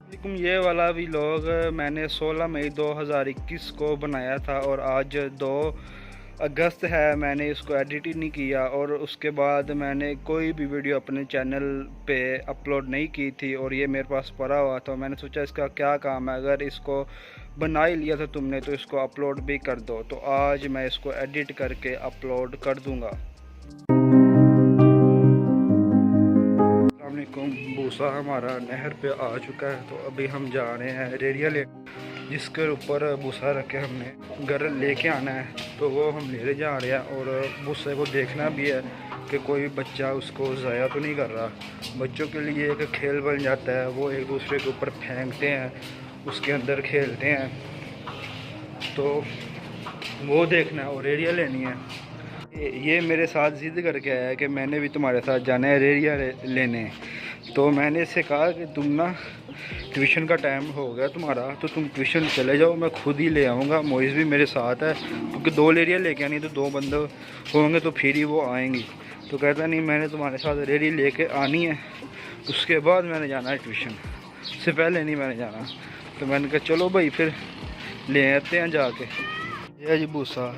ये वाला व्लॉग मैंने 16 मई 2021 को बनाया था और आज 2 अगस्त है। मैंने इसको एडिट ही नहीं किया और उसके बाद मैंने कोई भी वीडियो अपने चैनल पे अपलोड नहीं की थी और ये मेरे पास पड़ा हुआ था। मैंने सोचा इसका क्या काम है, अगर इसको बना ही लिया था तुमने तो इसको अपलोड भी कर दो। तो आज मैं इसको एडिट करके अपलोड कर दूँगा। भूसा हमारा नहर पे आ चुका है, तो अभी हम जा रहे हैं रेडिया ले, जिसके ऊपर भूसा रख के हमने घर लेके आना है। तो वो हम ले जा रहे हैं और भूसे को देखना भी है कि कोई बच्चा उसको ज़ाया तो नहीं कर रहा। बच्चों के लिए एक खेल बन जाता है, वो एक दूसरे के ऊपर फेंकते हैं, उसके अंदर खेलते हैं। तो वो देखना है और रेडिया लेनी है। ये मेरे साथ ज़िद करके आया कि मैंने भी तुम्हारे साथ जाना है रेडिया लेने। तो मैंने इससे कहा कि तुम ना ट्यूशन का टाइम हो गया तुम्हारा, तो तुम ट्यूशन चले जाओ, मैं खुद ही ले आऊँगा। मोइज़ भी मेरे साथ है, क्योंकि 2 रेडिया लेके आनी, तो 2 बंदे होंगे तो फिर ही वो आएंगी। तो कहता नहीं, मैंने तुम्हारे साथ रेडी लेके आनी है, उसके बाद मैंने जाना है ट्यूशन, उससे पहले नहीं मैंने जाना। तो मैंने कहा चलो भाई फिर ले आते हैं जाके। यह जी भूसा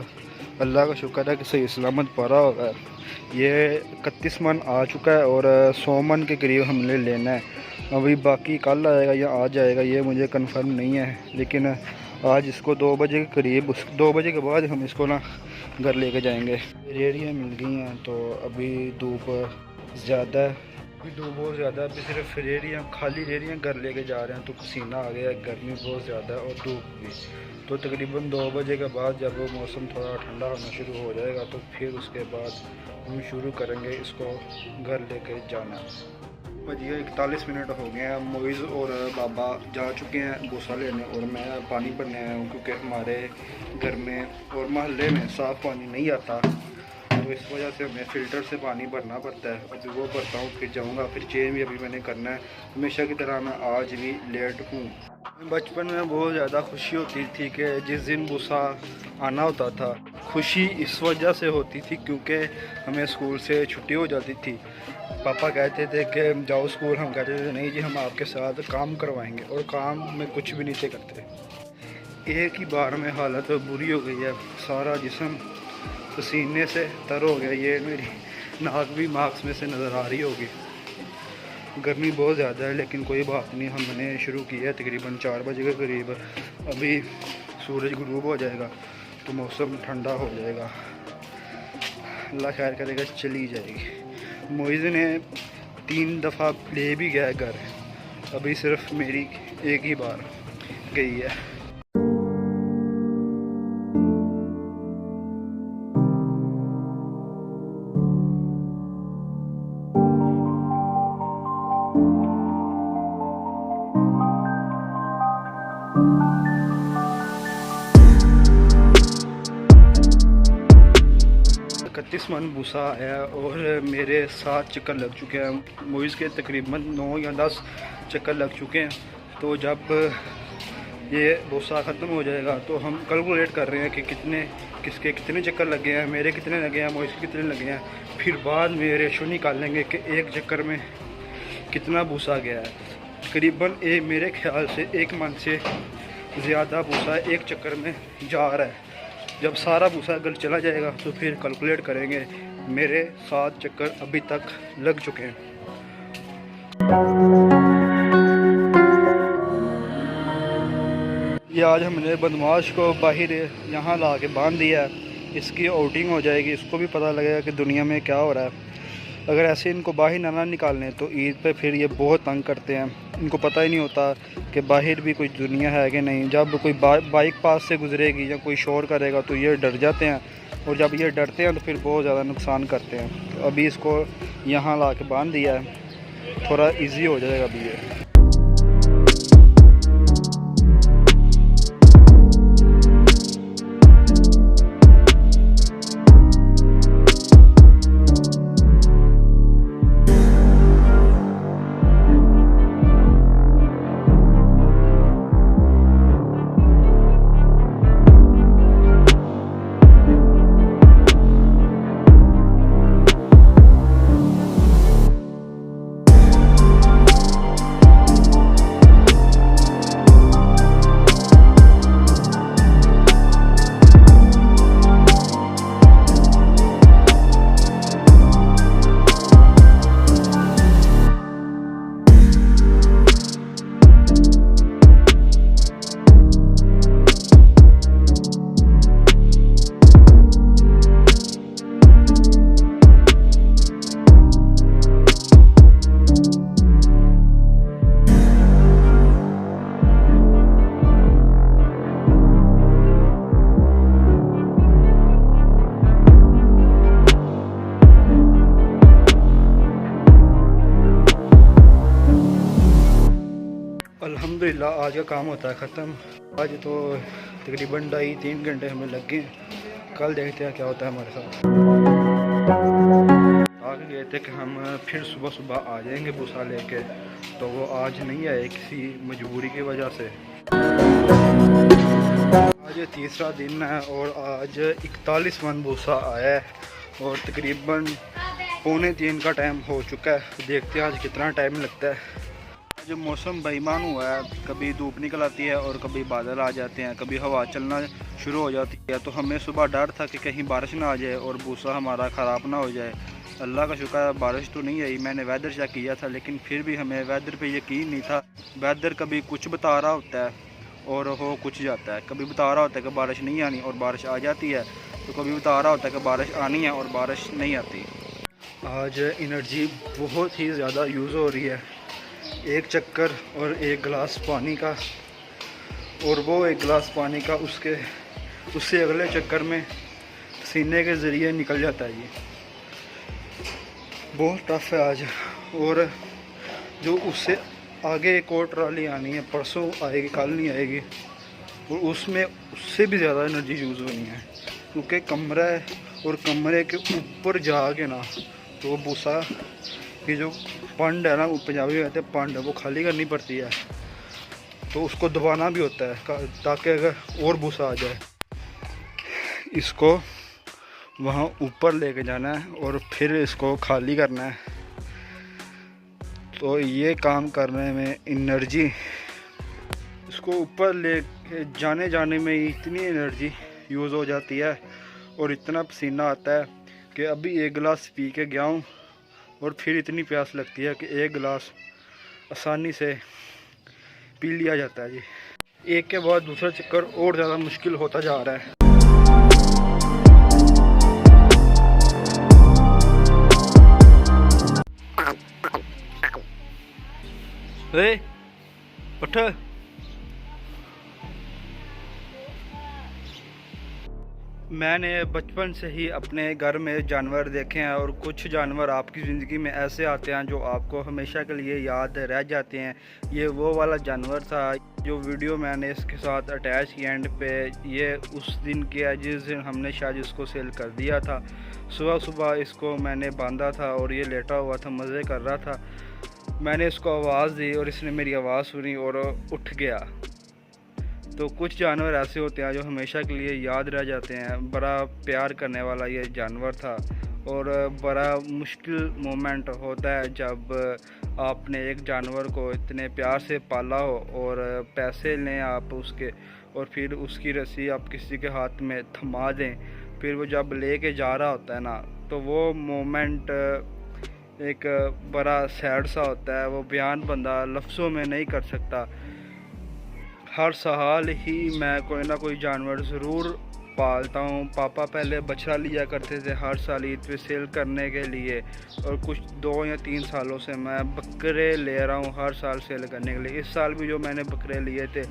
अल्लाह का शुक्र है कि सही सलामत पड़ा होगा। ये 31 मन आ चुका है और 100 मन के करीब हमने लेना है। अभी बाकी कल आएगा या आज आएगा ये मुझे कंफर्म नहीं है, लेकिन आज इसको 2 बजे के करीब, 2 बजे के बाद हम इसको ना घर लेके जाएंगे। रेडियाँ मिल गई हैं, तो अभी धूप ज़्यादा है, अभी धूप बहुत ज़्यादा है। अभी सिर्फ रेडियाँ, खाली रेडियाँ घर लेके जा रहे हैं, तो पसीना आ गया, गर्मी बहुत ज़्यादा है और धूप भी। तो तकरीबन 2 बजे के बाद जब वो मौसम थोड़ा ठंडा होना शुरू हो जाएगा, तो फिर उसके बाद हम शुरू करेंगे इसको घर लेके जाना। बजिए 41 मिनट हो गए हैं। मोइज़ और बाबा जा चुके हैं भूसा लेने और मैं पानी भरने आया हूँ, क्योंकि हमारे घर में और मोहल्ले में साफ़ पानी नहीं आता, तो इस वजह से हमें फ़िल्टर से पानी भरना पड़ता है। अभी वो भरता हूँ, फिर जाऊँगा, फिर चेंज भी अभी मैंने करना है। हमेशा की तरह मैं आज भी लेट हूँ। बचपन में बहुत ज़्यादा खुशी होती थी कि जिस दिन भूसा आना होता था। खुशी इस वजह से होती थी क्योंकि हमें स्कूल से छुट्टी हो जाती थी। पापा कहते थे कि जाओ स्कूल, हम कहते थे नहीं जी हम आपके साथ काम करवाएंगे, और काम में कुछ भी नहीं थे करते। एक ही बार में हालत बुरी हो गई है, सारा जिस्म पसीने से तर हो गया। ये मेरी नाक भी मास्क में से नज़र आ रही होगी। गर्मी बहुत ज़्यादा है, लेकिन कोई बात नहीं, हमने शुरू किया है तकरीबन 4 बजे के करीब। अभी सूरज गुरूब हो जाएगा तो मौसम ठंडा हो जाएगा, अल्लाह खैर करेगा, चली जाएगी। मोइज़ ने 3 दफ़ा ले भी गया घर, अभी सिर्फ मेरी एक ही बार गई है। मन भूसा आया और मेरे 7 चक्कर लग चुके हैं। मोइज़ के तकरीबन 9 या 10 चक्कर लग चुके हैं। तो जब ये भूसा ख़त्म हो जाएगा तो हम कैलकुलेट कर रहे हैं कि किसके कितने चक्कर लगे हैं, मेरे कितने लगे हैं, मोइज़ के कितने लगे हैं। फिर बाद में रेशो निकालेंगे कि एक चक्कर में कितना भूसा गया है। तकरीबन मेरे ख्याल से 1 मन से ज़्यादा भूसा एक चक्कर में जा रहा है। जब सारा भूसा गल चला जाएगा तो फिर कैलकुलेट करेंगे। मेरे 7 चक्कर अभी तक लग चुके हैं। ये आज हमने बदमाश को बाहर यहाँ ला के बांध दिया है, इसकी आउटिंग हो जाएगी, इसको भी पता लगेगा कि दुनिया में क्या हो रहा है। अगर ऐसे इनको बाहर ना निकालने तो ईद पे फिर ये बहुत तंग करते हैं। इनको पता ही नहीं होता कि बाहर भी कोई दुनिया है कि नहीं। जब कोई बाइक पास से गुजरेगी या कोई शोर करेगा तो ये डर जाते हैं, और जब ये डरते हैं तो फिर बहुत ज़्यादा नुकसान करते हैं। तो अभी इसको यहाँ ला के बांध दिया है, थोड़ा इजी हो जाएगा अभी ये। अल्हम्दुलिल्लाह आज का काम होता है ख़त्म। आज तो तकरीबन 2.5-3 घंटे हमें लग गए। कल देखते हैं क्या होता है हमारे साथ। आगे गए थे कि हम फिर सुबह सुबह आ जाएंगे भूसा लेके, तो वो आज नहीं आए किसी मजबूरी की वजह से। आज तीसरा दिन है और आज 41 मन भूसा आया है और तकरीबन 2:45 का टाइम हो चुका है। देखते हैं आज कितना टाइम लगता है। आज मौसम बेईमान हुआ है, कभी धूप निकल आती है और कभी बादल आ जाते हैं, कभी हवा चलना शुरू हो जाती है। तो हमें सुबह डर था कि कहीं बारिश ना आ जाए और भूसा हमारा ख़राब ना हो जाए। अल्लाह का शुक्र है बारिश तो नहीं आई। मैंने वेदर चेक किया था लेकिन फिर भी हमें वेदर पे यकीन नहीं था। वेदर कभी कुछ बता रहा होता है और हो कुछ जाता है। कभी बता रहा होता है कि बारिश नहीं आनी और बारिश आ जाती है, तो कभी बता रहा होता है कि बारिश आनी है और बारिश नहीं आती। आज एनर्जी बहुत ही ज़्यादा यूज़ हो रही है। एक चक्कर और एक गिलास पानी का, और वो एक गिलास पानी का उससे अगले चक्कर में पसीने के ज़रिए निकल जाता है। ये बहुत टफ है आज। और जो उससे आगे एक और ट्राली आनी है, परसों आएगी, कल नहीं आएगी, और उसमें उससे भी ज़्यादा एनर्जी यूज़ होनी है। क्योंकि कमरा है और कमरे के ऊपर जाके ना, तो भूसा की जो पंड है ना, वो पंजाबी में कहते हैं पंड, वो खाली करनी पड़ती है। तो उसको दबाना भी होता है ताकि अगर और भूसा आ जाए। इसको वहाँ ऊपर लेके जाना है और फिर इसको खाली करना है। तो ये काम करने में एनर्जी, इसको ऊपर लेके जाने में इतनी एनर्जी यूज़ हो जाती है और इतना पसीना आता है कि अभी एक गिलास पी के गया हूँ और फिर इतनी प्यास लगती है कि एक गिलास आसानी से पी लिया जाता है जी। एक के बाद दूसरा चक्कर और ज़्यादा मुश्किल होता जा रहा है। उठ। मैंने बचपन से ही अपने घर में जानवर देखे हैं और कुछ जानवर आपकी ज़िंदगी में ऐसे आते हैं जो आपको हमेशा के लिए याद रह जाते हैं। ये वो वाला जानवर था जो वीडियो मैंने इसके साथ अटैच किया एंड पे। ये उस दिन किया जिस दिन हमने शायद इसको सेल कर दिया था। सुबह सुबह इसको मैंने बांधा था और ये लेटा हुआ था, मज़े कर रहा था। मैंने इसको आवाज़ दी और इसने मेरी आवाज़ सुनी और उठ गया। तो कुछ जानवर ऐसे होते हैं जो हमेशा के लिए याद रह जाते हैं। बड़ा प्यार करने वाला ये जानवर था और बड़ा मुश्किल मोमेंट होता है जब आपने एक जानवर को इतने प्यार से पाला हो और पैसे लें आप उसके और फिर उसकी रस्सी आप किसी के हाथ में थमा दें। फिर वो जब लेके जा रहा होता है ना, तो वो मोमेंट एक बड़ा सैड सा होता है। वो बयान बंदा लफ्ज़ों में नहीं कर सकता। हर साल ही मैं कोई ना कोई जानवर ज़रूर पालता हूँ। पापा पहले बछड़ा लिया करते थे हर साल ईद पे सेल करने के लिए, और कुछ 2 या 3 सालों से मैं बकरे ले रहा हूँ हर साल सेल करने के लिए। इस साल भी जो मैंने बकरे लिए थे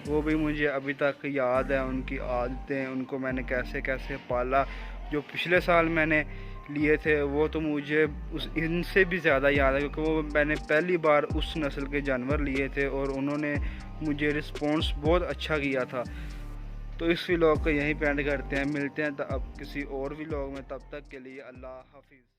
वो भी मुझे अभी तक याद है, उनकी आदतें, उनको मैंने कैसे कैसे पाला। जो पिछले साल मैंने लिए थे वो तो मुझे इनसे भी ज़्यादा याद है, क्योंकि वो मैंने पहली बार उस नस्ल के जानवर लिए थे और उन्होंने मुझे रिस्पॉन्स बहुत अच्छा किया था। तो इस व्लॉग को यहीं पे एंड करते हैं। मिलते हैं अब किसी और व्लॉग में, तब तक के लिए अल्लाह हाफिज़।